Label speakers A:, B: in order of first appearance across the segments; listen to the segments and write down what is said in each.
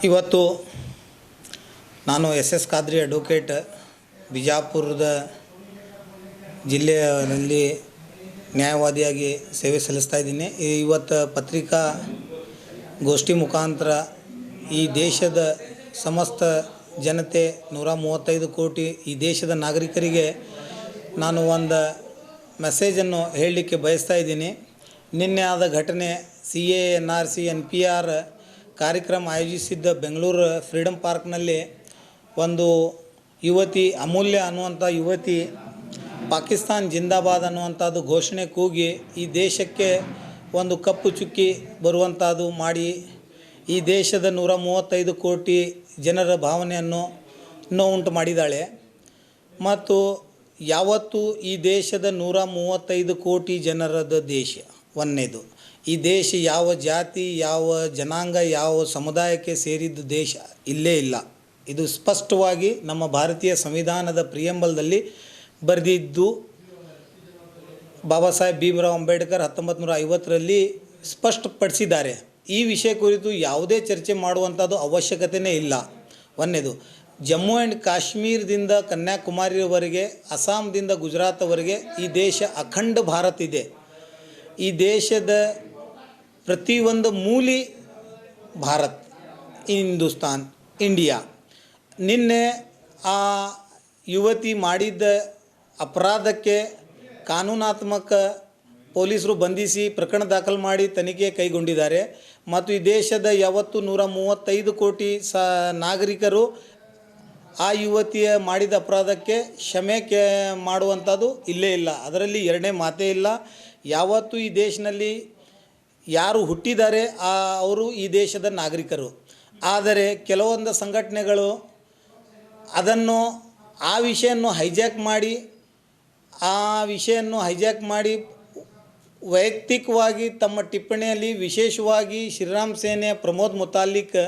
A: ಇವತ್ತು ನಾನು S S Khadri advocate ಬಿಜಾಪುರದ ಜಿಲ್ಲೆಯಲ್ಲಿ ನ್ಯಾಯವಾದಿಯಾಗಿ ಸೇವೆ ಸಲ್ಲಿಸ್ತಾ ಇದ್ದೀನಿ. ಇವತ್ತು ಪತ್ರಿಕಾಗೋಷ್ಠಿ ಮುಖಾಂತರ ಈ ದೇಶದ ಸಮಸ್ತ ಜನತೆ 135 ಕೋಟಿ ಈ ದೇಶದ ನಾಗರಿಕರಿಗೆ ನಾನು ಒಂದು ಮೆಸೇಜನ್ನು ಹೇಳಲಿಕ್ಕೆ ಬಯಸ್ತಾ ಇದ್ದೀನಿ. ನಿನ್ನೆ ಆದ ಘಟನೆ CA NRC NPR ಕಾರ್ಯಕ್ರಮ ಆಯೋಜಿಸಿದ್ದ ಬೆಂಗಳೂರು ಫ್ರೀಡಮ್ ಪಾರ್ಕ್ನಲ್ಲಿ ಒಂದು ಯುವತಿ ಅಮೂಲ್ಯ ಅನ್ನುವಂಥ ಯುವತಿ ಪಾಕಿಸ್ತಾನ್ ಜಿಂದಾಬಾದ್ ಅನ್ನುವಂಥದ್ದು ಘೋಷಣೆ ಕೂಗಿ ಈ ದೇಶಕ್ಕೆ ಒಂದು ಕಪ್ಪು ಚುಕ್ಕಿ ಬರುವಂಥದ್ದು ಮಾಡಿ ಈ ದೇಶದ 135 ಕೋಟಿ ಜನರ ಭಾವನೆಯನ್ನು ನೋವುಂಟು ಮಾಡಿದ್ದಾಳೆ. ಮತ್ತು ಯಾವತ್ತು ಈ ದೇಶದ 135 ಕೋಟಿ ಜನರದ ದೇಶ ಒಂದನೇದು. ಈ ದೇಶ ಯಾವ ಜಾತಿ, ಯಾವ ಜನಾಂಗ, ಯಾವ ಸಮುದಾಯಕ್ಕೆ ಸೇರಿದ್ದ ದೇಶ ಇಲ್ಲೇ ಇಲ್ಲ. ಇದು ಸ್ಪಷ್ಟವಾಗಿ ನಮ್ಮ ಭಾರತೀಯ ಸಂವಿಧಾನದ ಪ್ರಿಯಂಬಲ್ದಲ್ಲಿ ಬರೆದಿದ್ದು ಬಾಬಾ ಸಾಹೇಬ್ ಭೀಮರಾವ್ ಅಂಬೇಡ್ಕರ್ 1950ರಲ್ಲಿ ಸ್ಪಷ್ಟಪಡಿಸಿದ್ದಾರೆ. ಈ ವಿಷಯ ಕುರಿತು ಯಾವುದೇ ಚರ್ಚೆ ಮಾಡುವಂಥದ್ದು ಅವಶ್ಯಕತೆಯೇ ಇಲ್ಲ. ಒಂದನೇದು, ಜಮ್ಮು ಆ್ಯಂಡ್ ಕಾಶ್ಮೀರದಿಂದ ಕನ್ಯಾಕುಮಾರಿಯವರೆಗೆ, ಅಸ್ಸಾಂದಿಂದ ಗುಜರಾತ್ವರೆಗೆ ಈ ದೇಶ ಅಖಂಡ ಭಾರತ ಇದೆ. ಈ ದೇಶದ ಪ್ರತಿಯೊಂದು ಮೂಲೆ ಭಾರತ್, ಹಿಂದೂಸ್ತಾನ್, ಇಂಡಿಯಾ. ನಿನ್ನೆ ಆ ಯುವತಿ ಮಾಡಿದ್ದ ಅಪರಾಧಕ್ಕೆ ಕಾನೂನಾತ್ಮಕ ಪೊಲೀಸರು ಬಂಧಿಸಿ ಪ್ರಕರಣ ದಾಖಲು ಮಾಡಿ ತನಿಖೆ ಕೈಗೊಂಡಿದ್ದಾರೆ. ಮತ್ತು ಈ ದೇಶದ ಯಾವತ್ತು 135 ಕೋಟಿ ನಾಗರಿಕರು ಆ ಯುವತಿಯ ಮಾಡಿದ ಅಪರಾಧಕ್ಕೆ ಕ್ಷಮೆ ಮಾಡುವಂಥದ್ದು ಇಲ್ಲೇ ಇಲ್ಲ. ಅದರಲ್ಲಿ ಎರಡನೇ ಮಾತೇ ಇಲ್ಲ. ಯಾವತ್ತು ಈ ದೇಶದಲ್ಲಿ ಯಾರು ಹುಟ್ಟಿದ್ದಾರೆ ಅವರು ಈ ದೇಶದ ನಾಗರಿಕರು. ಆದರೆ ಕೆಲವೊಂದು ಸಂಘಟನೆಗಳು ಅದನ್ನು ಆ ವಿಷಯನ್ನು ಹೈಜಾಕ್ ಮಾಡಿ ವೈಯಕ್ತಿಕವಾಗಿ ತಮ್ಮ ಟಿಪ್ಪಣಿಯಲ್ಲಿ ವಿಶೇಷವಾಗಿ ಶ್ರೀರಾಮ್ ಸೇನೆಯ ಪ್ರಮೋದ್ ಮುತಾಲಿಕ್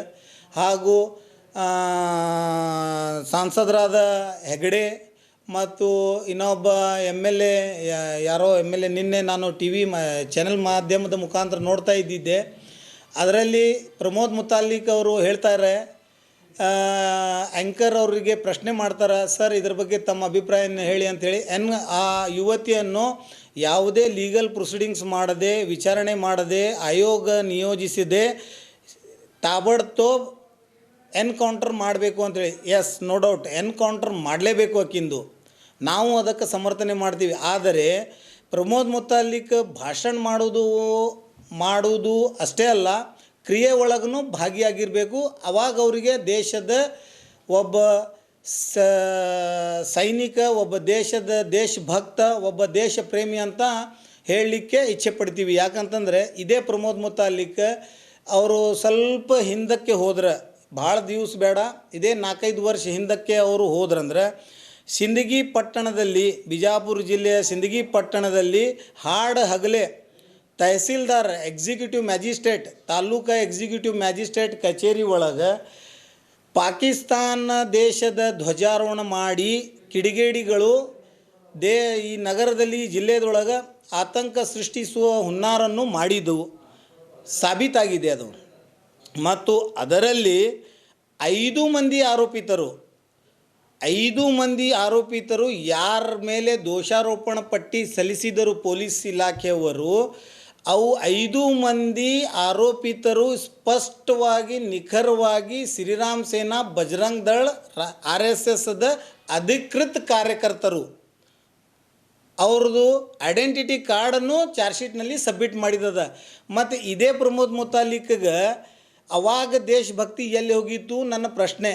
A: ಹಾಗೂ ಸಾಂಸದರಾದ ಹೆಗಡೆ ಮತ್ತು ಇನ್ನೊಬ್ಬ MLA ಯಾರೋ MLA ನಿನ್ನೆ ನಾನು TV ಚಾನೆಲ್ ಮಾಧ್ಯಮದ ಮುಖಾಂತರ ನೋಡ್ತಾ ಇದ್ದಿದ್ದೆ. ಅದರಲ್ಲಿ ಪ್ರಮೋದ್ ಮುತಾಲಿಕ್ ಅವರು ಹೇಳ್ತಾರೆ, ಆ್ಯಂಕರ್ ಅವರಿಗೆ ಪ್ರಶ್ನೆ ಮಾಡ್ತಾರೆ, ಸರ್ ಇದ್ರ ಬಗ್ಗೆ ತಮ್ಮ ಅಭಿಪ್ರಾಯವನ್ನು ಹೇಳಿ ಅಂಥೇಳಿ. ಆ ಯುವತಿಯನ್ನು ಯಾವುದೇ ಲೀಗಲ್ ಪ್ರೊಸೀಡಿಂಗ್ಸ್ ಮಾಡದೆ, ವಿಚಾರಣೆ ಮಾಡದೆ, ಆಯೋಗ ನಿಯೋಜಿಸಿದೆ ತಾಬಡ್ತೋಬ್ ಎನ್ಕೌಂಟರ್ ಮಾಡಬೇಕು ಅಂಥೇಳಿ. ಎಸ್, ನೋ ಡೌಟ್, ಎನ್ಕೌಂಟರ್ ಮಾಡಲೇಬೇಕು ಆಕಿಂದು. ನಾವು ಅದಕ್ಕೆ ಸಮರ್ಥನೆ ಮಾಡ್ತೀವಿ. ಆದರೆ ಪ್ರಮೋದ್ ಮುತಾಲಿಕ್ ಭಾಷಣ ಮಾಡುವುದು ಅಷ್ಟೇ ಅಲ್ಲ, ಕ್ರಿಯೆ ಒಳಗೂ ಭಾಗಿಯಾಗಿರಬೇಕು. ಅವಾಗ ಅವರಿಗೆ ದೇಶದ ಒಬ್ಬ ಸೈನಿಕ, ಒಬ್ಬ ದೇಶದ ದೇಶಭಕ್ತ, ಒಬ್ಬ ದೇಶ ಪ್ರೇಮಿ ಅಂತ ಹೇಳಲಿಕ್ಕೆ ಇಚ್ಛೆ ಪಡ್ತೀವಿ. ಯಾಕಂತಂದರೆ ಇದೇ ಪ್ರಮೋದ್ ಮುತಾಲಿಕ್ ಅವರು ಸ್ವಲ್ಪ ಹಿಂದಕ್ಕೆ ಹೋದ್ರೆ, ಭಾಳ ದಿವಸ ಬೇಡ, ಇದೇ 4-5 ವರ್ಷ ಹಿಂದಕ್ಕೆ ಅವರು ಹೋದ್ರಂದ್ರೆ ಸಿಂದಗಿ ಪಟ್ಟಣದಲ್ಲಿ, ಬಿಜಾಪುರ ಜಿಲ್ಲೆಯ ಸಿಂದಗಿ ಪಟ್ಟಣದಲ್ಲಿ ಹಾಡು ಹಗಲೇ tahsildar executive magistrate, taluka executive magistrate ಕಚೇರಿ ಒಳಗೆ ಪಾಕಿಸ್ತಾನ ದೇಶದ ಧ್ವಜಾರೋಹಣ ಮಾಡಿ ಕಿಡಿಗೇಡಿಗಳು ಈ ನಗರದಲ್ಲಿ, ಜಿಲ್ಲೆದೊಳಗೆ ಆತಂಕ ಸೃಷ್ಟಿಸುವ ಹುನ್ನಾರನ್ನು ಮಾಡಿದ್ದು ಸಾಬೀತಾಗಿದೆ ಅದು. ಮತ್ತು ಅದರಲ್ಲಿ 5 ಮಂದಿ ಆರೋಪಿತರು ಯಾರ ಮೇಲೆ ದೋಷಾರೋಪಣ ಪಟ್ಟಿ ಸಲ್ಲಿಸಿದರು ಪೊಲೀಸ್ ಇಲಾಖೆಯವರು, ಅವು 5 ಮಂದಿ ಆರೋಪಿತರು ಸ್ಪಷ್ಟವಾಗಿ ನಿಖರವಾಗಿ ಶ್ರೀರಾಮ್ ಸೇನಾ, ಬಜರಂಗ್ ದಳ, RSSದ ಅಧಿಕೃತ ಕಾರ್ಯಕರ್ತರು. ಅವ್ರದ್ದು ಐಡೆಂಟಿಟಿ ಕಾರ್ಡನ್ನು ಚಾರ್ಜ್ ಶೀಟ್ನಲ್ಲಿ ಸಬ್ಮಿಟ್ ಮಾಡಿದದ. ಮತ್ತು ಇದೇ ಪ್ರಮೋದ್ ಮುತಾಲಿಕ್ಗೆ ಅವಾಗ ದೇಶಭಕ್ತಿ ಎಲ್ಲಿ ಹೋಗಿತ್ತು ನನ್ನ ಪ್ರಶ್ನೆ.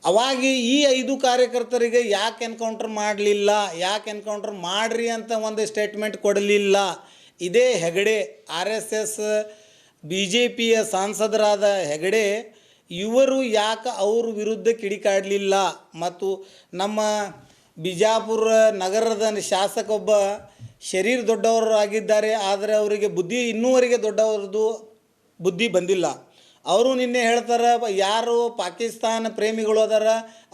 A: ಅವಾಗ ಈ 5 ಕಾರ್ಯಕರ್ತರಿಗೆ ಯಾಕೆ ಎನ್ಕೌಂಟರ್ ಮಾಡಲಿಲ್ಲ, ಯಾಕೆ ಎನ್ಕೌಂಟರ್ ಮಾಡ್ರಿ ಅಂತ ಒಂದು ಸ್ಟೇಟ್ಮೆಂಟ್ ಕೊಡಲಿಲ್ಲ. ಇದೇ ಹೆಗಡೆ, RSS BJPಯ ಸಾಂಸದರಾದ ಹೆಗಡೆ ಇವರು ಯಾಕೆ ಅವ್ರ ವಿರುದ್ಧ ಕಿಡಿಕಾಡಲಿಲ್ಲ. ಮತ್ತು ನಮ್ಮ ಬಿಜಾಪುರ ನಗರದ ಶಾಸಕ ಒಬ್ಬ ಶರೀರ್ ದೊಡ್ಡವರು ಆಗಿದ್ದಾರೆ, ಆದರೆ ಅವರಿಗೆ ಇನ್ನೂವರೆಗೆ ದೊಡ್ಡವ್ರದ್ದು ಬುದ್ಧಿ ಬಂದಿಲ್ಲ. ಅವರು ನಿನ್ನೆ ಹೇಳ್ತಾರೆ, ಯಾರು ಪಾಕಿಸ್ತಾನ ಪ್ರೇಮಿಗಳು ಅದಾರ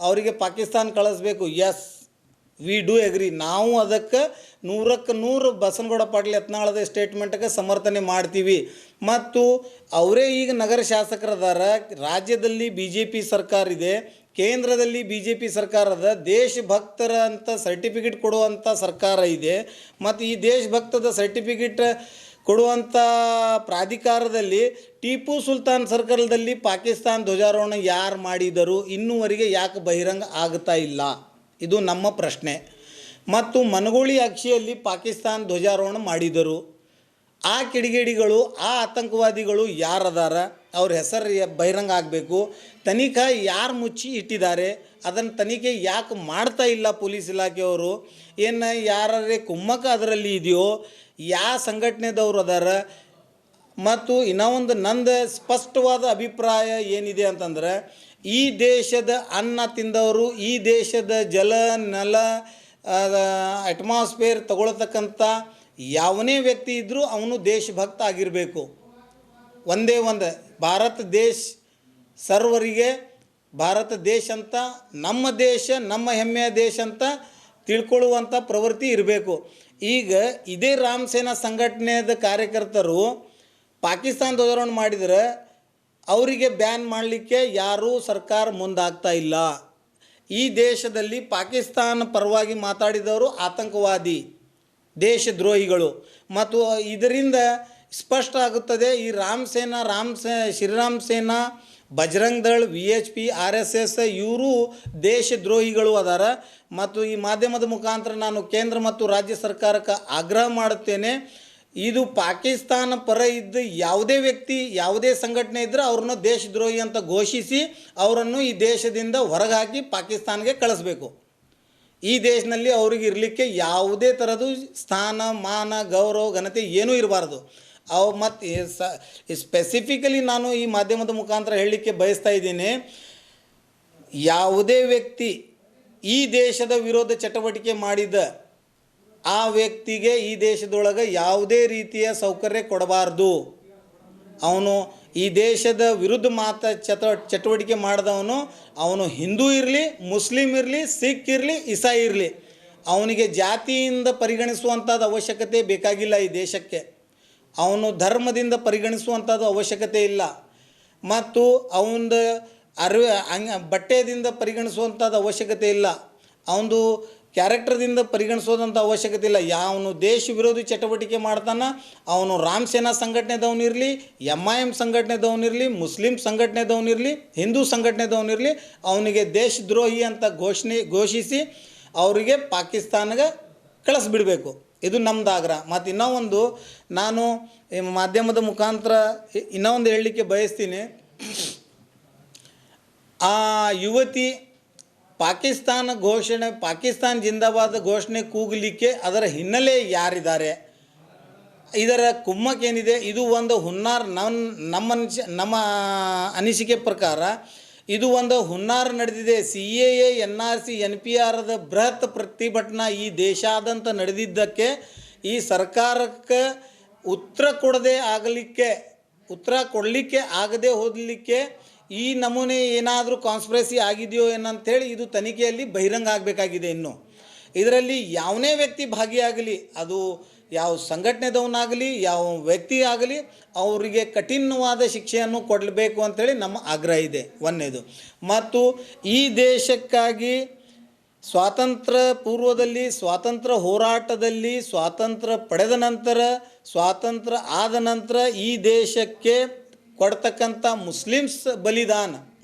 A: ಅವರಿಗೆ ಪಾಕಿಸ್ತಾನ ಕಳಿಸ್ಬೇಕು. Yes, we do agree. ನಾವು ಅದಕ್ಕೆ 100ಕ್ಕೆ 100 ಬಸನಗೌಡ ಪಾಟೀಲ್ ಯತ್ನಾಳದ ಸ್ಟೇಟ್ಮೆಂಟ್ಗೆ ಸಮರ್ಥನೆ ಮಾಡ್ತೀವಿ. ಮತ್ತು ಅವರೇ ಈಗ ನಗರ ಶಾಸಕರದಾರ, ರಾಜ್ಯದಲ್ಲಿ BJP ಸರ್ಕಾರ ಇದೆ, ಕೇಂದ್ರದಲ್ಲಿ BJP ಸರ್ಕಾರದ ದೇಶಭಕ್ತರ ಅಂತ ಸರ್ಟಿಫಿಕೇಟ್ ಕೊಡುವಂಥ ಸರ್ಕಾರ ಇದೆ. ಮತ್ತು ಈ ದೇಶಭಕ್ತದ ಸರ್ಟಿಫಿಕೇಟ್ ಕೊಡುವಂಥ ಪ್ರಾಧಿಕಾರದಲ್ಲಿ ಟಿಪ್ಪು ಸುಲ್ತಾನ್ ಸರ್ಕಲ್ದಲ್ಲಿ ಪಾಕಿಸ್ತಾನ ಧ್ವಜಾರೋಹಣ ಯಾರು ಮಾಡಿದರು, ಇನ್ನೂವರೆಗೆ ಯಾಕೆ ಬಹಿರಂಗ ಆಗ್ತಾ ಇಲ್ಲ? ಇದು ನಮ್ಮ ಪ್ರಶ್ನೆ. ಮತ್ತು ಮನಗೋಳಿ ಅಕ್ಷಿಯಲ್ಲಿ ಪಾಕಿಸ್ತಾನ ಧ್ವಜಾರೋಹಣ ಮಾಡಿದರು. ಆ ಕಿಡಿಗೇಡಿಗಳು, ಆ ಆತಂಕವಾದಿಗಳು ಯಾರದಾರ, ಅವ್ರ ಹೆಸರು ಬಹಿರಂಗ ಆಗಬೇಕು. ತನಿಖೆ ಯಾರು ಮುಚ್ಚಿ ಇಟ್ಟಿದ್ದಾರೆ, ಅದನ್ನು ತನಿಖೆ ಯಾಕೆ ಮಾಡ್ತಾ ಇಲ್ಲ ಪೊಲೀಸ್ ಇಲಾಖೆಯವರು? ಏನು ಯಾರೇ ಕುಮ್ಮಕ್ಕ ಅದರಲ್ಲಿ ಇದೆಯೋ, ಯಾವ ಸಂಘಟನೆದವ್ರು ಅದಾರ? ಮತ್ತು ಇನ್ನೊಂದು ನಂದು ಸ್ಪಷ್ಟವಾದ ಅಭಿಪ್ರಾಯ ಏನಿದೆ ಅಂತಂದ್ರೆ, ಈ ದೇಶದ ಅನ್ನ ತಿಂದವರು, ಈ ದೇಶದ ಜಲ ನೆಲ ಅಟ್ಮಾಸ್ಫಿಯರ್ ತಗೊಳ್ತಕ್ಕಂಥ ಯಾವನೇ ವ್ಯಕ್ತಿ ಇದ್ದರೂ ಅವನು ದೇಶಭಕ್ತ ಆಗಿರಬೇಕು. ಒಂದೇ ಒಂದು ಭಾರತ ದೇಶ ಸರ್ವರಿಗೆ ಭಾರತ ದೇಶ ಅಂತ, ನಮ್ಮ ದೇಶ ನಮ್ಮ ಹೆಮ್ಮೆಯ ದೇಶ ಅಂತ ತಿಳ್ಕೊಳ್ಳುವಂಥ ಪ್ರವೃತ್ತಿ ಇರಬೇಕು. ಈಗ ಇದೇ ರಾಮ್ ಸೇನಾ ಸಂಘಟನೆಯ ಕಾರ್ಯಕರ್ತರು ಪಾಕಿಸ್ತಾನ ಧ್ವಜಾರೋಹಣ ಮಾಡಿದರೆ ಅವರಿಗೆ ಬ್ಯಾನ್ ಮಾಡಲಿಕ್ಕೆ ಯಾರೂ ಸರ್ಕಾರ ಮುಂದಾಗ್ತಾ ಇಲ್ಲ. ಈ ದೇಶದಲ್ಲಿ ಪಾಕಿಸ್ತಾನ ಪರವಾಗಿ ಮಾತಾಡಿದವರು ಆತಂಕವಾದಿ, ದೇಶದ್ರೋಹಿಗಳು. ಮತ್ತು ಇದರಿಂದ ಸ್ಪಷ್ಟ ಆಗುತ್ತದೆ ಈ ಶ್ರೀರಾಮ್ ಸೇನಾ, ಬಜರಂಗ್ ದಳ್, VHP, RSS ಇವರು ದೇಶದ್ರೋಹಿಗಳು ಅದಾರ. ಮತ್ತು ಈ ಮಾಧ್ಯಮದ ಮುಖಾಂತರ ನಾನು ಕೇಂದ್ರ ಮತ್ತು ರಾಜ್ಯ ಸರ್ಕಾರಕ್ಕೆ ಆಗ್ರಹ ಮಾಡುತ್ತೇನೆ, ಇದು ಪಾಕಿಸ್ತಾನ ಪರ ಇದ್ದ ಯಾವುದೇ ವ್ಯಕ್ತಿ, ಯಾವುದೇ ಸಂಘಟನೆ ಇದ್ದರೆ ಅವ್ರನ್ನ ದೇಶದ್ರೋಹಿ ಅಂತ ಘೋಷಿಸಿ ಅವರನ್ನು ಈ ದೇಶದಿಂದ ಹೊರಗೆ ಹಾಕಿ ಪಾಕಿಸ್ತಾನ್ಗೆ ಕಳಿಸ್ಬೇಕು. ಈ ದೇಶದಲ್ಲಿ ಅವ್ರಿಗೆ ಇರಲಿಕ್ಕೆ ಯಾವುದೇ ಥರದ್ದು ಸ್ಥಾನ, ಮಾನ, ಗೌರವ, ಘನತೆ ಏನೂ ಇರಬಾರ್ದು. ಅವು ಮತ್ತು ಸ್ಪೆಸಿಫಿಕಲಿ ನಾನು ಈ ಮಾಧ್ಯಮದ ಮುಖಾಂತರ ಹೇಳಲಿಕ್ಕೆ ಬಯಸ್ತಾ ಇದ್ದೀನಿ, ಯಾವುದೇ ವ್ಯಕ್ತಿ ಈ ದೇಶದ ವಿರೋಧ ಚಟುವಟಿಕೆ ಮಾಡಿದ ಆ ವ್ಯಕ್ತಿಗೆ ಈ ದೇಶದೊಳಗೆ ಯಾವುದೇ ರೀತಿಯ ಸೌಕರ್ಯ ಕೊಡಬಾರ್ದು. ಅವನು ಈ ದೇಶದ ವಿರುದ್ಧ ಚಟುವಟಿಕೆ ಮಾಡಿದವನು, ಅವನು ಹಿಂದೂ ಇರಲಿ, ಮುಸ್ಲಿಂ ಇರಲಿ, ಸಿಖ್ ಇರಲಿ, ಇಸಾಯಿ ಇರಲಿ, ಅವನಿಗೆ ಜಾತಿಯಿಂದ ಪರಿಗಣಿಸುವಂಥದ್ದು ಅವಶ್ಯಕತೆ ಬೇಕಾಗಿಲ್ಲ. ಈ ದೇಶಕ್ಕೆ ಅವನು ಧರ್ಮದಿಂದ ಪರಿಗಣಿಸುವಂಥದ್ದು ಅವಶ್ಯಕತೆ ಇಲ್ಲ. ಮತ್ತು ಅವನ ಬಟ್ಟೆದಿಂದ ಪರಿಗಣಿಸುವಂಥದ್ದು ಅವಶ್ಯಕತೆ ಇಲ್ಲ. ಅವನು ಕ್ಯಾರೆಕ್ಟರ್ದಿಂದ ಪರಿಗಣಿಸೋದಂಥ ಅವಶ್ಯಕತೆ ಇಲ್ಲ. ಯಾವನು ದೇಶ ವಿರೋಧಿ ಚಟುವಟಿಕೆ ಮಾಡ್ತಾನೆ, ಅವನು ರಾಮ್ ಸೇನಾ ಸಂಘಟನೆದವನಿರಲಿ, MIM ಸಂಘಟನೆದವನಿರಲಿ, ಮುಸ್ಲಿಂ ಸಂಘಟನೆದವನಿರಲಿ, ಹಿಂದೂ ಸಂಘಟನೆದವನಿರಲಿ, ಅವನಿಗೆ ದೇಶದ್ರೋಹಿ ಅಂತ ಘೋಷಿಸಿ ಅವರಿಗೆ ಪಾಕಿಸ್ತಾನಗೆ ಕಳಿಸ್ಬಿಡಬೇಕು. ಇದು ನಮ್ಮದು ಆಗ್ರಹ. ಮತ್ತು ಇನ್ನೂ ನಾನು ಮಾಧ್ಯಮದ ಮುಖಾಂತರ ಇನ್ನೊಂದು ಹೇಳಲಿಕ್ಕೆ ಬಯಸ್ತೀನಿ. ಆ ಯುವತಿ ಪಾಕಿಸ್ತಾನ ಜಿಂದಾಬಾದ್ ಘೋಷಣೆ ಕೂಗಲಿಕ್ಕೆ ಅದರ ಹಿನ್ನೆಲೆ ಯಾರಿದ್ದಾರೆ, ಇದರ ಕುಮ್ಮಕ್ಕೇನಿದೆ, ಇದು ಒಂದು ಹುನ್ನಾರ. ನಮ್ಮ ಅನಿಸಿಕೆ ಪ್ರಕಾರ ಇದು ಒಂದು ಹುನ್ನಾರ ನಡೆದಿದೆ. CAA, NRC, NPRದ ಬೃಹತ್ ಪ್ರತಿಭಟನಾ ಈ ದೇಶಾದ್ಯಂತ ನಡೆದಿದ್ದಕ್ಕೆ ಈ ಸರ್ಕಾರಕ್ಕೆ ಉತ್ತರ ಕೊಡಲಿಕ್ಕೆ ಆಗದೆ ಹೋಗಲಿಕ್ಕೆ ಈ ನಮೂನೆ ಏನಾದರೂ ಕಾನ್ಸ್ಪಿರಸಿ ಆಗಿದೆಯೋ ಏನಂತೇಳಿ ಇದು ತನಿಖೆಯಲ್ಲಿ ಬಹಿರಂಗ ಆಗಬೇಕಾಗಿದೆ. ಇನ್ನು ಇದರಲ್ಲಿ ಯಾವನೇ ವ್ಯಕ್ತಿ ಭಾಗಿಯಾಗಲಿ, ಅದು ಯಾವ ಸಂಘಟನೆದವನಾಗಲಿ, ಯಾವ ವ್ಯಕ್ತಿ ಆಗಲಿ, ಅವರಿಗೆ ಕಠಿಣವಾದ ಶಿಕ್ಷೆಯನ್ನು ಕೊಡಬೇಕು ಅಂಥೇಳಿ ನಮ್ಮ ಆಗ್ರಹ ಇದೆ, ಒಂದನೇದು. ಮತ್ತು ಈ ದೇಶಕ್ಕಾಗಿ ಸ್ವಾತಂತ್ರ್ಯ ಪೂರ್ವದಲ್ಲಿ, ಸ್ವಾತಂತ್ರ್ಯ ಹೋರಾಟದಲ್ಲಿ, ಸ್ವಾತಂತ್ರ್ಯ ಪಡೆದ ನಂತರ, ಸ್ವಾತಂತ್ರ್ಯ ಆದ ನಂತರ ಈ ದೇಶಕ್ಕೆ ಕೊಡ್ತಕ್ಕಂಥ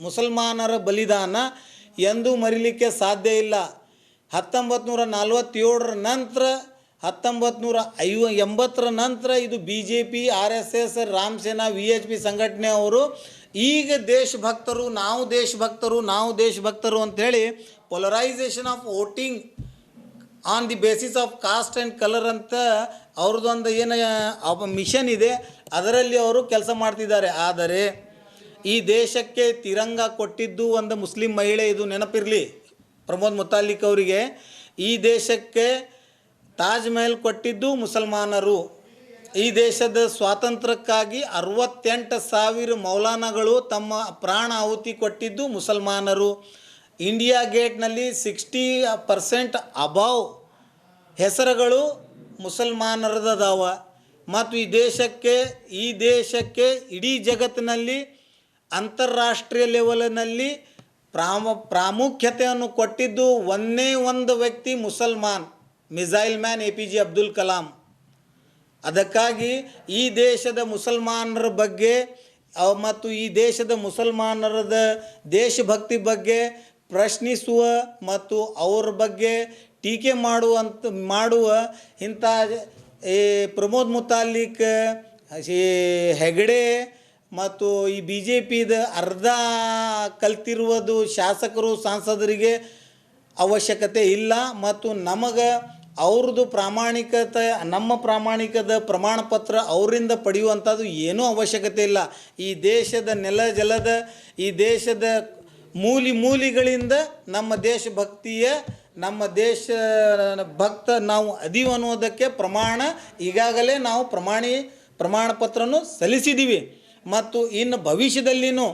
A: ಮುಸಲ್ಮಾನರ ಬಲಿದಾನ ಎಂದೂ ಮರಿಲಿಕ್ಕೆ ಸಾಧ್ಯ ಇಲ್ಲ. 1947 ನಂತರ, 1980 ನಂತರ ಇದು BJP, RSS, ರಾಮ್ ಸೇನಾ, VHP ಸಂಘಟನೆ ಅವರು ಈಗ ನಾವು ದೇಶಭಕ್ತರು ಅಂಥೇಳಿ polarisation of voting on the basis of cost and colour ಅಂತ ಅವ್ರದ್ದೊಂದು ಏನು ಮಿಷನ್ ಇದೆ, ಅದರಲ್ಲಿ ಅವರು ಕೆಲಸ ಮಾಡ್ತಿದ್ದಾರೆ. ಆದರೆ ಈ ದೇಶಕ್ಕೆ ತಿರಂಗ ಕೊಟ್ಟಿದ್ದು ಒಂದು ಮುಸ್ಲಿಂ ಮಹಿಳೆ, ಇದು ನೆನಪಿರಲಿ ಪ್ರಮೋದ್ ಮುತಾಲಿಕ್ ಅವರಿಗೆ. ಈ ದೇಶಕ್ಕೆ ತಾಜ್ ಮಹಲ್ ಕೊಟ್ಟಿದ್ದು ಮುಸಲ್ಮಾನರು. ಈ ದೇಶದ ಸ್ವಾತಂತ್ರ್ಯಕ್ಕಾಗಿ 68,000 ಮೌಲಾನಾಗಳು ತಮ್ಮ ಪ್ರಾಣ ಆಹುತಿ ಕೊಟ್ಟಿದ್ದು ಮುಸಲ್ಮಾನರು. ಇಂಡಿಯಾ ಗೇಟ್ನಲ್ಲಿ 60% ಅಬೌವ್ ಹೆಸರುಗಳು ಮುಸಲ್ಮಾನರದಾವ. ಮತ್ತು ಈ ದೇಶಕ್ಕೆ ಇಡೀ ಜಗತ್ತಿನಲ್ಲಿ ಅಂತಾರಾಷ್ಟ್ರೀಯ ಲೆವೆಲ್ನಲ್ಲಿ ಪ್ರಾಮುಖ್ಯತೆಯನ್ನು ಕೊಟ್ಟಿದ್ದು ಒಂದು ವ್ಯಕ್ತಿ ಮುಸಲ್ಮಾನ್, missile man APJ Abdul Kalam. ಅದಕ್ಕಾಗಿ ಈ ದೇಶದ ಮುಸಲ್ಮಾನರ ಬಗ್ಗೆ ಮತ್ತು ಈ ದೇಶದ ಮುಸಲ್ಮಾನರದ ದೇಶಭಕ್ತಿ ಬಗ್ಗೆ ಪ್ರಶ್ನಿಸುವ ಮತ್ತು ಅವ್ರ ಬಗ್ಗೆ ಟೀಕೆ ಮಾಡುವ ಇಂಥ ಪ್ರಮೋದ್ ಮುತಾಲಿಕ್, ಹೆಗಡೆ ಮತ್ತು ಈ BJPದ ಅರ್ಧ ಕಲ್ತಿರುವುದು ಶಾಸಕರು ಸಂಸದರಿಗೆ ಅವಶ್ಯಕತೆ ಇಲ್ಲ. ಮತ್ತು ನಮಗೆ ಅವ್ರದ್ದು ನಮ್ಮ ಪ್ರಾಮಾಣಿಕದ ಪ್ರಮಾಣ ಪತ್ರ ಅವರಿಂದ ಪಡೆಯುವಂಥದ್ದು ಏನೂ ಅವಶ್ಯಕತೆ ಇಲ್ಲ. ಈ ದೇಶದ ನೆಲ ಜಲದ ಈ ದೇಶದ ಮೂಲಿಗಳಿಂದ ನಮ್ಮ ದೇಶ ಭಕ್ತ ನಾವು ಅದೀವಿ ಅನ್ನೋದಕ್ಕೆ ಈಗಾಗಲೇ ನಾವು ಪ್ರಮಾಣ ಪತ್ರನೂ ಸಲ್ಲಿಸಿದ್ದೀವಿ. ಮತ್ತು ಇನ್ನು ಭವಿಷ್ಯದಲ್ಲಿನೂ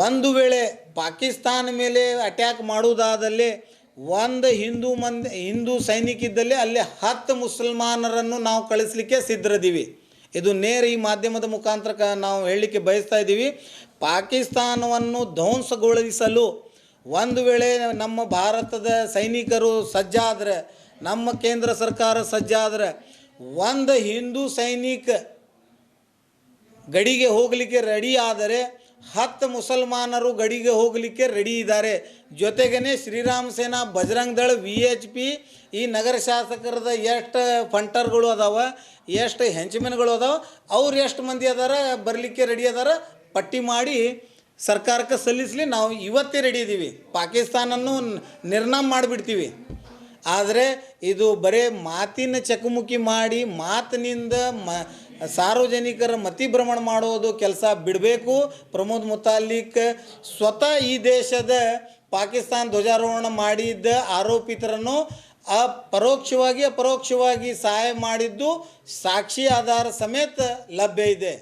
A: ಒಂದು ವೇಳೆ ಪಾಕಿಸ್ತಾನ ಮೇಲೆ ಅಟ್ಯಾಕ್ ಮಾಡುವುದಾದಲ್ಲಿ ಒಂದು ಹಿಂದೂ ಸೈನಿಕ ಇದ್ದಲ್ಲಿ ಅಲ್ಲಿ 10 ಮುಸಲ್ಮಾನರನ್ನು ನಾವು ಕಳಿಸ್ಲಿಕ್ಕೆ ಸಿದ್ಧರಿದ್ದೀವಿ. ಇದು ನೇರ ಈ ಮಾಧ್ಯಮದ ಮುಖಾಂತರ ನಾವು ಹೇಳಲಿಕ್ಕೆ ಬಯಸ್ತಾ ಇದ್ದೀವಿ. ಪಾಕಿಸ್ತಾನವನ್ನು ಧ್ವಂಸಗೊಳಿಸಲು ಒಂದು ವೇಳೆ ನಮ್ಮ ಭಾರತದ ಸೈನಿಕರು ಸಜ್ಜಾದರೆ, ನಮ್ಮ ಕೇಂದ್ರ ಸರ್ಕಾರ ಸಜ್ಜಾದರೆ, ಒಂದು ಹಿಂದೂ ಸೈನಿಕ ಗಡಿಗೆ ಹೋಗಲಿಕ್ಕೆ ರೆಡಿ ಆದರೆ 10 ಮುಸಲ್ಮಾನರು ಗಡಿಗೆ ಹೋಗಲಿಕ್ಕೆ ರೆಡಿ ಇದ್ದಾರೆ. ಜೊತೆಗೇ ಶ್ರೀರಾಮ್ ಸೇನಾ, ಬಜರಂಗ್ ದಳ, VHP ಈ ನಗರ ಶಾಸಕರದ ಎಷ್ಟು ಫಂಟರ್ಗಳು ಅದಾವ, ಎಷ್ಟು ಹೆಂಚಮೆನ್ಗಳು ಅದಾವ, ಅವ್ರು ಎಷ್ಟು ಮಂದಿ ಅದಾರ ಬರಲಿಕ್ಕೆ ರೆಡಿ ಅದಾರ ಪಟ್ಟಿ ಮಾಡಿ ಸರ್ಕಾರಕ್ಕೆ ಸಲ್ಲಿಸಲಿ. ನಾವು ಇವತ್ತೇ ರೆಡಿ ಇದ್ದೀವಿ. ಪಾಕಿಸ್ತಾನನ್ನು ನಿರ್ನಾಮ ಮಾಡಿಬಿಡ್ತೀವಿ. ಆದರೆ ಇದು ಬರೇ ಮಾತಿನ ಚಕಮಕಿ ಮಾಡಿ ಮಾತಿನಿಂದ ಸಾರ್ವಜನಿಕರ ಮತಿಭ್ರಮಣ ಮಾಡೋದು ಕೆಲಸ ಬಿಡಬೇಕು. ಪ್ರಮೋದ್ ಮುತಾಲಿಕ್ ಸ್ವತಃ ಈ ದೇಶದ ಪಾಕಿಸ್ತಾನ ಧ್ವಜಾರೋಹಣ ಮಾಡಿದ್ದ ಆರೋಪಿತರನ್ನು ಅಪರೋಕ್ಷವಾಗಿ ಸಹಾಯ ಮಾಡಿದ್ದು ಸಾಕ್ಷಿ ಆಧಾರ ಸಮೇತ ಲಭ್ಯ ಇದೆ.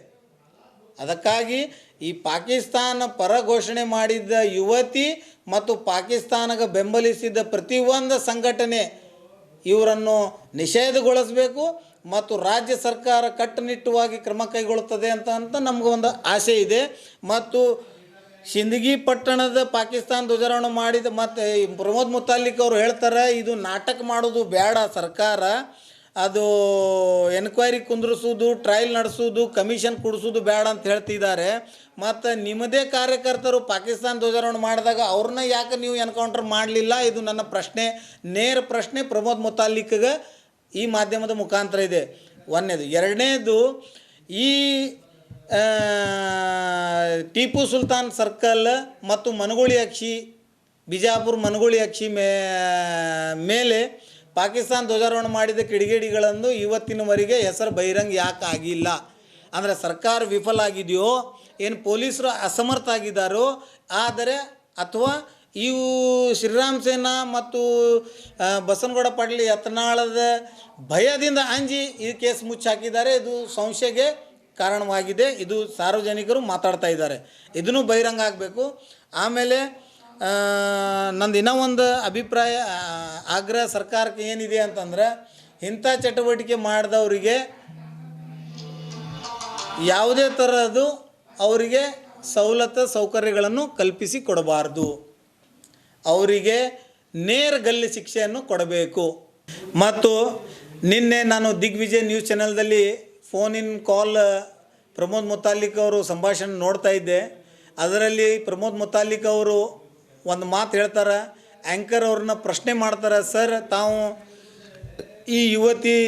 A: ಅದಕ್ಕಾಗಿ ಈ ಪಾಕಿಸ್ತಾನ ಪರ ಘೋಷಣೆ ಮಾಡಿದ್ದ ಯುವತಿ ಮತ್ತು ಪಾಕಿಸ್ತಾನಕ್ಕೆ ಬೆಂಬಲಿಸಿದ ಪ್ರತಿಯೊಂದು ಸಂಘಟನೆ ಇವರನ್ನು ನಿಷೇಧಗೊಳಿಸಬೇಕು ಮತ್ತು ರಾಜ್ಯ ಸರ್ಕಾರ ಕಟ್ಟುನಿಟ್ಟುವಾಗಿ ಕ್ರಮ ಕೈಗೊಳ್ಳುತ್ತದೆ ಅಂತ ನಮಗೊಂದು ಆಸೆ ಇದೆ. ಮತ್ತು ಸಿಂದಗಿ ಪಟ್ಟಣದ ಪಾಕಿಸ್ತಾನ ಧ್ವಜಾರೋಹಣ ಮಾಡಿದ ಮತ್ತು ಪ್ರಮೋದ್ ಮುತಾಲಿಕ್ ಅವರು ಹೇಳ್ತಾರೆ, ಇದು ನಾಟಕ ಮಾಡೋದು ಬೇಡ, ಸರ್ಕಾರ ಅದು ಎನ್ಕ್ವೈರಿ ಕುಂದ್ರಿಸೋದು, ಟ್ರಯಲ್ ನಡೆಸೋದು, ಕಮಿಷನ್ ಕೊಡಿಸೋದು ಬೇಡ ಅಂತ ಹೇಳ್ತಿದ್ದಾರೆ. ಮತ್ತು ನಿಮ್ಮದೇ ಕಾರ್ಯಕರ್ತರು ಪಾಕಿಸ್ತಾನ ಧ್ವಜಾರೋಹಣ ಮಾಡಿದಾಗ ಅವ್ರನ್ನ ಯಾಕೆ ನೀವು ಎನ್ಕೌಂಟರ್ ಮಾಡಲಿಲ್ಲ? ಇದು ನನ್ನ ನೇರ ಪ್ರಶ್ನೆ ಪ್ರಮೋದ್ ಮುತಾಲಿಕ್ಗೆ ಈ ಮಾಧ್ಯಮದ ಮುಖಾಂತರ ಇದೆ. ಒಂದನೇದು. ಎರಡನೇದು, ಈ ಟಿಪ್ಪು ಸುಲ್ತಾನ್ ಸರ್ಕಲ್ ಮತ್ತು ಮನಗೋಳಿ ಅಕ್ಷಿ, ಬಿಜಾಪುರ ಮನಗೋಳಿ ಅಕ್ಷಿ ಮೇಲೆ ಪಾಕಿಸ್ತಾನ ಧ್ವಜಾರೋಹಣ ಮಾಡಿದ ಕಿಡಿಗೇಡಿಗಳನ್ನು ಇವತ್ತಿನವರೆಗೆ ಹೆಸರು ಬಹಿರಂಗ ಯಾಕೆ ಆಗಿಲ್ಲ? ಅಂದರೆ ಸರ್ಕಾರ ವಿಫಲ ಆಗಿದೆಯೋ, ಏನು ಪೊಲೀಸರು ಅಸಮರ್ಥ ಆಗಿದ್ದಾರೋ, ಅಥವಾ ಇವು ಶ್ರೀರಾಮ್ ಸೇನಾ ಮತ್ತು ಬಸನಗೌಡ ಪಾಟೀಲ್ ಯತ್ನಾಳದ ಭಯದಿಂದ ಅಂಜಿ ಈ ಕೇಸ್ ಮುಚ್ಚಾಕಿದ್ದಾರೆ. ಇದು ಸಂಶಯಕ್ಕೆ ಕಾರಣವಾಗಿದೆ. ಇದು ಸಾರ್ವಜನಿಕರು ಮಾತಾಡ್ತಾ ಇದ್ದಾರೆ. ಇದನ್ನು ಬಹಿರಂಗ ಆಗಬೇಕು. ಆಮೇಲೆ ನಂದು ಇನ್ನೂ ಒಂದು ಅಭಿಪ್ರಾಯ, ಆಗ್ರಹ ಸರ್ಕಾರಕ್ಕೆ ಏನಿದೆ ಅಂತಂದರೆ, ಇಂಥ ಚಟುವಟಿಕೆ ಮಾಡಿದವರಿಗೆ ಯಾವುದೇ ಥರದ್ದು ಅವರಿಗೆ ಸೌಕರ್ಯಗಳನ್ನು ಕಲ್ಪಿಸಿ ಕೊಡಬಾರ್ದು. ಅವರಿಗೆ ನೇರ ಗಲ್ಲಿ ಶಿಕ್ಷೆಯನ್ನು ಕೊಡಬೇಕು. ಮತ್ತು ನಿನ್ನೆ ನಾನು ದಿಗ್ವಿಜಯ್ ನ್ಯೂಸ್ ಚಾನೆಲ್ದಲ್ಲಿ ಫೋನ್ ಕಾಲ್ ಪ್ರಮೋದ್ ಮುತಾಲಿಕ್ ಅವರು ಸಂಭಾಷಣೆ ನೋಡ್ತಾ ಇದ್ದೆ. ಅದರಲ್ಲಿ ಪ್ರಮೋದ್ ಮುತಾಲಿಕ್ ಅವರು ಒಂದು ಮಾತು ಹೇಳ್ತಾರೆ. ಆ್ಯಂಕರ್ ಅವ್ರನ್ನ ಪ್ರಶ್ನೆ ಮಾಡ್ತಾರೆ, ಸರ್ ತಾವು ಈ ಯುವತಿ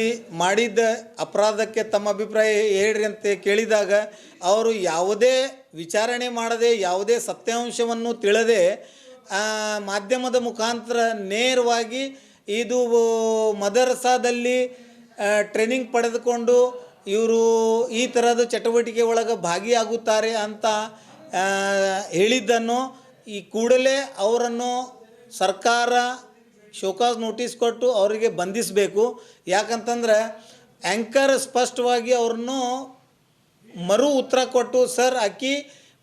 A: ಮಾಡಿದ್ದ ಅಪರಾಧಕ್ಕೆ ತಮ್ಮ ಅಭಿಪ್ರಾಯ ಹೇಳ್ರಿ ಅಂತ ಕೇಳಿದಾಗ ಅವರು ಯಾವುದೇ ವಿಚಾರಣೆ ಮಾಡದೆ, ಯಾವುದೇ ಸತ್ಯಾಂಶವನ್ನು ತಿಳಿದೇ ಮಾಧ್ಯಮದ ಮುಖಾಂತರ ನೇರವಾಗಿ ಇದು ಮದರಸಾದಲ್ಲಿ ಟ್ರೈನಿಂಗ್ ಪಡೆದುಕೊಂಡು ಇವರು ಈ ಥರದ ಚಟುವಟಿಕೆ ಒಳಗೆ ಭಾಗಿಯಾಗುತ್ತಾರೆ ಅಂತ ಹೇಳಿದ್ದನ್ನು ಈ ಕೂಡಲೇ ಅವರನ್ನು ಸರ್ಕಾರ ಶೋಕಾಸ್ ನೋಟಿಸ್ ಕೊಟ್ಟು ಅವರಿಗೆ ಬಂಧಿಸಬೇಕು. ಯಾಕಂತಂದ್ರೆ ಆ್ಯಂಕರ್ ಸ್ಪಷ್ಟವಾಗಿ ಅವ್ರನ್ನು ಮರು ಉತ್ತರ ಕೊಟ್ಟು, ಸರ್ ಆಕಿ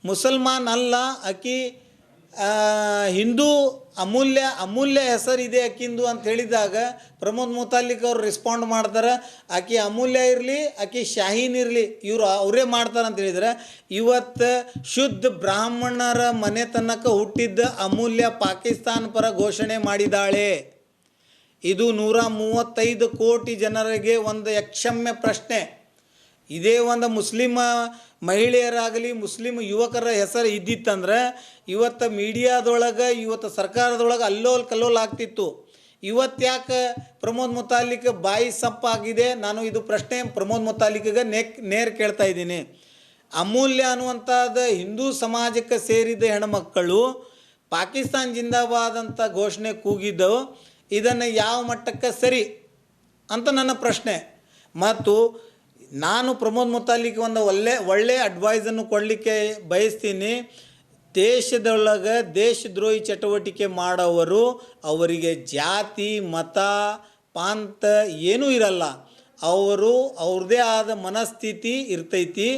A: ಮುಸಲ್ಮಾನ್ ಅಲ್ಲ, ಆಕಿ ಹಿಂದೂ ಅಮೂಲ್ಯ ಹೆಸರಿದೆ ಆಕಿಂದು ಅಂತ ಹೇಳಿದಾಗ ಪ್ರಮೋದ್ ಮುತಾಲಿಕ್ ಅವ್ರು ರೆಸ್ಪಾಂಡ್ ಮಾಡ್ತಾರೆ, ಆಕೆ ಅಮೂಲ್ಯ ಇರಲಿ ಆಕೆ ಶಾಹೀನ್ ಇರಲಿ ಇವರು ಅವರೇ ಮಾಡ್ತಾರೆ ಅಂತ ಹೇಳಿದ್ರೆ, ಇವತ್ತು ಶುದ್ಧ ಬ್ರಾಹ್ಮಣರ ಮನೆತನಕ್ಕೆ ಹುಟ್ಟಿದ್ದ ಅಮೂಲ್ಯ ಪಾಕಿಸ್ತಾನ ಪರ ಘೋಷಣೆ ಮಾಡಿದ್ದಾಳೆ. ಇದು 135 ಕೋಟಿ ಜನರಿಗೆ ಒಂದು ಯಕ್ಷಮ್ಯ ಪ್ರಶ್ನೆ. ಇದೇ ಒಂದು ಮುಸ್ಲಿಮ ಮಹಿಳೆಯರಾಗಲಿ ಮುಸ್ಲಿಮ್ ಯುವಕರ ಹೆಸರು ಇದ್ದಿತ್ತಂದ್ರೆ ಇವತ್ತು ಮೀಡಿಯಾದೊಳಗೆ ಇವತ್ತು ಸರ್ಕಾರದೊಳಗೆ ಅಲ್ಲೋಲ್ ಕಲ್ಲೋಲ್ ಆಗ್ತಿತ್ತು. ಇವತ್ತು ಯಾಕೆ ಪ್ರಮೋದ್ ಮುತಾಲಿಕ್ ಬಾಯಿ ಸಪ್ಪಾಗಿದೆ? ನಾನು ಇದು ಪ್ರಶ್ನೆ ಪ್ರಮೋದ್ ಮುತಾಲಿಕ್ಗೆ ನೇರ ಕೇಳ್ತಾ ಇದ್ದೀನಿ. ಅಮೂಲ್ಯ ಅನ್ನುವಂಥದ್ದು ಹಿಂದೂ ಸಮಾಜಕ್ಕೆ ಸೇರಿದ ಹೆಣ್ಮಕ್ಕಳು ಪಾಕಿಸ್ತಾನ್ ಜಿಂದಾಬಾದ್ ಅಂತ ಘೋಷಣೆ ಕೂಗಿದ್ದವು. ಇದನ್ನು ಯಾವ ಮಟ್ಟಕ್ಕೆ ಸರಿ ಅಂತ ನನ್ನ ಪ್ರಶ್ನೆ. ಮತ್ತು ನಾನು ಪ್ರಮೋದ್ ಮುತಾಲಿಕ್ ಒಂದು ಒಳ್ಳೆಯ ಅಡ್ವೈಸನ್ನು ಕೊಡಲಿಕ್ಕೆ ಬಯಸ್ತೀನಿ. ದೇಶದೊಳಗೆ ದೇಶದ್ರೋಹಿ ಚಟುವಟಿಕೆ ಮಾಡೋವರು ಅವರಿಗೆ ಜಾತಿ ಮತ ಪಾಂತ ಏನೂ ಇರಲ್ಲ. ಅವರು ಅವ್ರದ್ದೇ ಆದ ಮನಸ್ಥಿತಿ ಇರ್ತೈತಿ.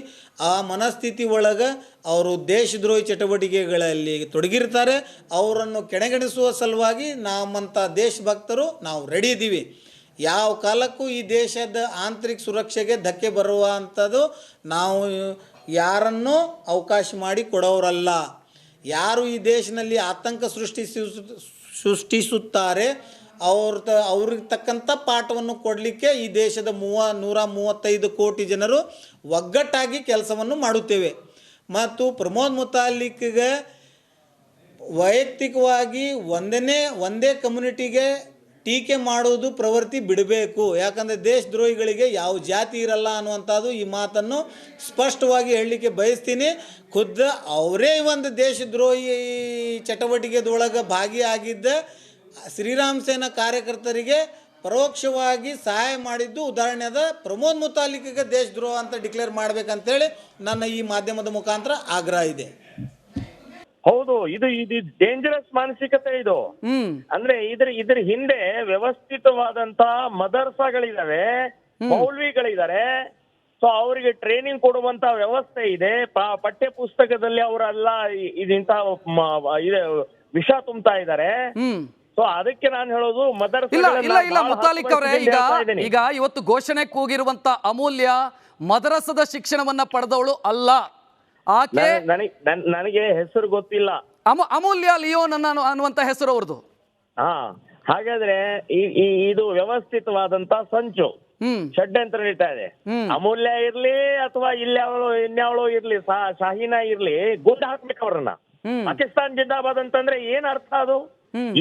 A: ಆ ಮನಸ್ಥಿತಿ ಒಳಗೆ ಅವರು ದೇಶದ್ರೋಹಿ ಚಟುವಟಿಕೆಗಳಲ್ಲಿ ತೊಡಗಿರ್ತಾರೆ. ಅವರನ್ನು ಕೆಣಗಿಸುವ ಸಲುವಾಗಿ ನಮ್ಮಂಥ ದೇಶಭಕ್ತರು ನಾವು ರೆಡಿ ಇದ್ದೀವಿ. ಯಾವ ಕಾಲಕ್ಕೂ ಈ ದೇಶದ ಆಂತರಿಕ ಸುರಕ್ಷೆಗೆ ಧಕ್ಕೆ ಬರುವಂಥದ್ದು ನಾವು ಯಾರನ್ನೂ ಅವಕಾಶ ಮಾಡಿ ಕೊಡೋರಲ್ಲ. ಯಾರು ಈ ದೇಶದಲ್ಲಿ ಆತಂಕ ಸೃಷ್ಟಿಸುತ್ತಾರೆ ಅವ್ರಿಗೆ ತಕ್ಕಂಥ ಪಾಠವನ್ನು ಕೊಡಲಿಕ್ಕೆ ಈ ದೇಶದ 135 ಕೋಟಿ ಜನರು ಒಗ್ಗಟ್ಟಾಗಿ ಕೆಲಸವನ್ನು ಮಾಡುತ್ತೇವೆ. ಮತ್ತು ಪ್ರಮೋದ್ ಮುತಾಲಿಕ್ಗೆ ವೈಯಕ್ತಿಕವಾಗಿ ಒಂದೇ ಕಮ್ಯುನಿಟಿಗೆ ಟೀಕೆ ಮಾಡುವುದು ಪ್ರವೃತ್ತಿ ಬಿಡಬೇಕು. ಯಾಕಂದರೆ ದೇಶದ್ರೋಹಿಗಳಿಗೆ ಯಾವ ಜಾತಿ ಇರಲ್ಲ ಅನ್ನುವಂಥದ್ದು ಈ ಮಾತನ್ನು ಸ್ಪಷ್ಟವಾಗಿ ಹೇಳಲಿಕ್ಕೆ ಬಯಸ್ತೀನಿ. ಖುದ್ದು ಅವರೇ ಒಂದು ದೇಶದ್ರೋಹಿ ಚಟುವಟಿಕೆದೊಳಗೆ ಭಾಗಿಯಾಗಿದ್ದ ಶ್ರೀರಾಮ್ ಸೇನಾ ಕಾರ್ಯಕರ್ತರಿಗೆ ಪರೋಕ್ಷವಾಗಿ ಸಹಾಯ ಮಾಡಿದ್ದು ಉದಾಹರಣೆ ಅದ. ಪ್ರಮೋದ್ ಮುತಾಲಿಕ್ಗೆ ದೇಶದ್ರೋಹ ಅಂತ ಡಿಕ್ಲೇರ್ ಮಾಡಬೇಕಂತೇಳಿ ನನ್ನ ಈ ಮಾಧ್ಯಮದ ಮುಖಾಂತರ ಆಗ್ರಹ ಇದೆ.
B: ಹೌದು, ಇದು ಡೇಂಜರಸ್ ಮಾನಸಿಕತೆ ಇದು. ಅಂದ್ರೆ ಇದ್ರ ಹಿಂದೆ ವ್ಯವಸ್ಥಿತವಾದಂತ ಮದರ್ಸಾಗಳಿದಾವೆ, ಮೌಲ್ವಿಗಳಿದ್ದಾರೆ. ಸೊ ಅವರಿಗೆ ಟ್ರೈನಿಂಗ್ ಕೊಡುವಂತ ವ್ಯವಸ್ಥೆ ಇದೆ. ಪಠ್ಯ ಪುಸ್ತಕದಲ್ಲಿ ಅವರೆಲ್ಲ ಇದಿಂತ ವಿಷ ತುಂಬ್ತಾ ಇದ್ದಾರೆ. ಸೊ ಅದಕ್ಕೆ ನಾನು ಹೇಳೋದು
C: ಇಲ್ಲ ಮುತಾಲಿಕ್ ಅವರೇ, ಈಗ ಇವತ್ತು ಘೋಷಣೆ ಕೂಗಿರುವಂತ ಅಮೂಲ್ಯ ಮದರಸದ ಶಿಕ್ಷಣವನ್ನ ಪಡೆದವಳು ಅಲ್ಲ. ಆಕೆ
B: ನನಗೆ ಹೆಸರು ಗೊತ್ತಿಲ್ಲ.
C: ಅಮೂಲ್ಯ ಲಿಯೋನ್ ಅನ್ನುವಂತ ಹೆಸರು ಅವ್ರದ್ದು.
B: ಹಾಗಾದ್ರೆ ಇದು ವ್ಯವಸ್ಥಿತವಾದಂತ ಸಂಚು, ಷಡ್ಯಂತ್ರ ನಡೀತಾ ಇದೆ. ಅಮೂಲ್ಯ ಇರ್ಲಿ ಅಥವಾ ಇನ್ಯಾವಳು ಇರ್ಲಿ, ಶಾಹೀನಾ ಇರ್ಲಿ, ಗುಂಡು ಹಾಕ್ಬೇಕು ಅವ್ರನ್ನ. ಪಾಕಿಸ್ತಾನ್ ಜಿಂದಾಬಾದ್ ಅಂತಂದ್ರೆ ಏನ್ ಅರ್ಥ ಅದು?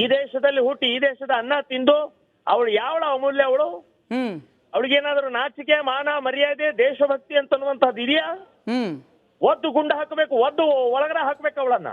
B: ಈ ದೇಶದಲ್ಲಿ ಹುಟ್ಟಿ ಈ ದೇಶದ ಅನ್ನ ತಿಂದು ಅವಳು ಯಾವಳ ಅಮೂಲ್ಯ? ಅವಳಿಗೇನಾದ್ರೂ ನಾಚಿಕೆ ಮಾನ ಮರ್ಯಾದೆ ದೇಶಭಕ್ತಿ ಅಂತನ್ನುವಂತದ್ದು ಇದೆಯಾ? ಒದ್ದು ಗುಂಡು ಹಾಕಬೇಕು, ಒದ್ದು ಒಳಗಡೆ ಹಾಕ್ಬೇಕು ಅವಳನ್ನ.